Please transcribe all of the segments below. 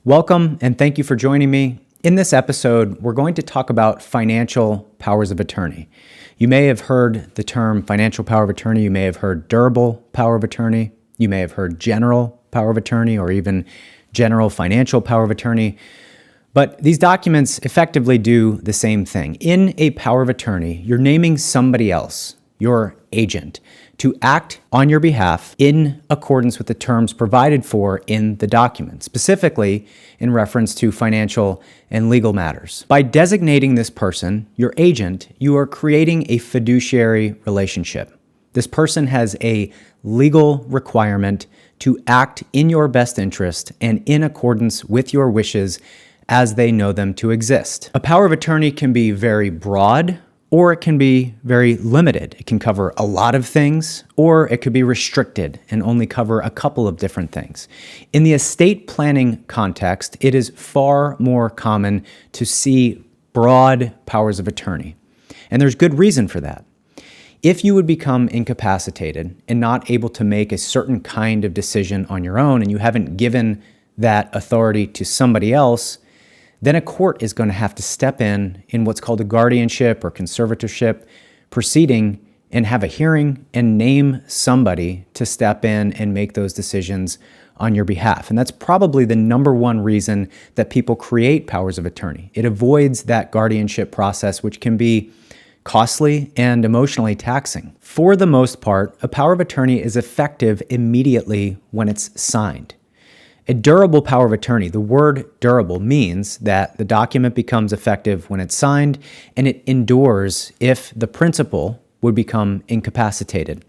Welcome and thank you for joining me. In this episode, we're going to talk about financial powers of attorney. You may have heard the term financial power of attorney. You may have heard durable power of attorney. You may have heard general power of attorney or even general financial power of attorney. But these documents effectively do the same thing. In a power of attorney, you're naming somebody else, your agent, to act on your behalf in accordance with the terms provided for in the document, specifically in reference to financial and legal matters. By designating this person, your agent, you are creating a fiduciary relationship. This person has a legal requirement to act in your best interest and in accordance with your wishes as they know them to exist. A power of attorney can be very broad, or it can be very limited. It can cover a lot of things, or it could be restricted and only cover a couple of different things. In the estate planning context, it is far more common to see broad powers of attorney. And there's good reason for that. If you would become incapacitated and not able to make a certain kind of decision on your own, and you haven't given that authority to somebody else, then a court is going to have to step in what's called a guardianship or conservatorship proceeding and have a hearing and name somebody to step in and make those decisions on your behalf. And that's probably the number one reason that people create powers of attorney. It avoids that guardianship process, which can be costly and emotionally taxing. For the most part, a power of attorney is effective immediately when it's signed. A durable power of attorney, the word durable means that the document becomes effective when it's signed and it endures if the principal would become incapacitated.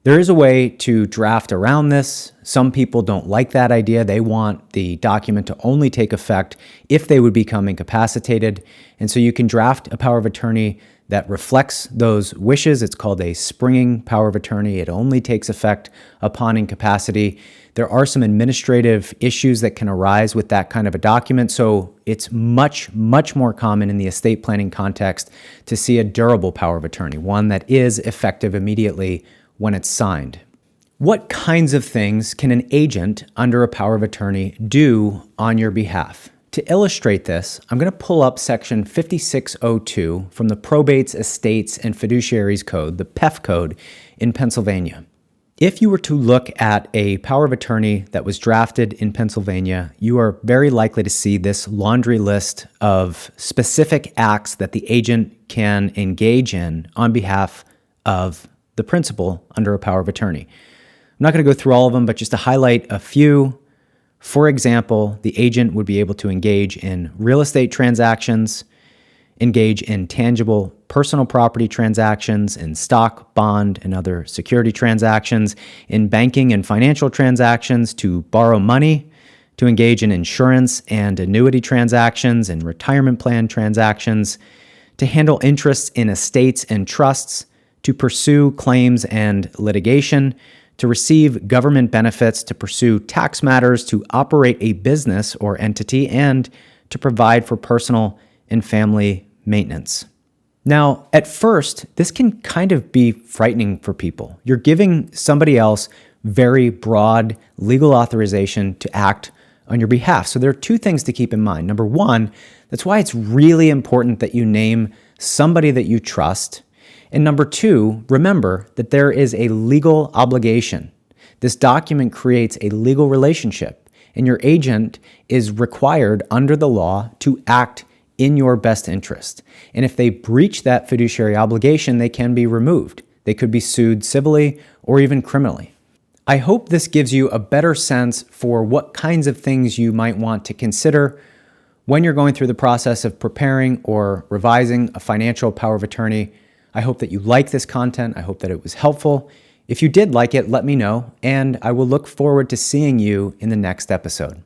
There is a way to draft around this. Some people don't like that idea. They want the document to only take effect if they would become incapacitated. And so you can draft a power of attorney that reflects those wishes. It's called a springing power of attorney. It only takes effect upon incapacity. There are some administrative issues that can arise with that kind of a document, so it's much, much more common in the estate planning context to see a durable power of attorney, one that is effective immediately when it's signed. What kinds of things can an agent under a power of attorney do on your behalf? To illustrate this, I'm going to pull up section 5602 from the Probates, Estates, and Fiduciaries Code, the PEF code in Pennsylvania. If you were to look at a power of attorney that was drafted in Pennsylvania, you are very likely to see this laundry list of specific acts that the agent can engage in on behalf of the principal under a power of attorney. I'm not going to go through all of them, but just to highlight a few. For example, the agent would be able to engage in real estate transactions, engage in tangible personal property transactions, in stock, bond, and other security transactions, in banking and financial transactions, to borrow money, to engage in insurance and annuity transactions, and retirement plan transactions, to handle interests in estates and trusts, to pursue claims and litigation, to receive government benefits, to pursue tax matters, to operate a business or entity, and to provide for personal and family maintenance. Now, at first, this can kind of be frightening for people. You're giving somebody else very broad legal authorization to act on your behalf. So there are two things to keep in mind. Number one, that's why it's really important that you name somebody that you trust. And number two, remember that there is a legal obligation. This document creates a legal relationship, and your agent is required under the law to act in your best interest. And if they breach that fiduciary obligation, they can be removed. They could be sued civilly or even criminally. I hope this gives you a better sense for what kinds of things you might want to consider when you're going through the process of preparing or revising a financial power of attorney. I hope that you like this content. I hope that it was helpful. If you did like it, let me know, and I will look forward to seeing you in the next episode.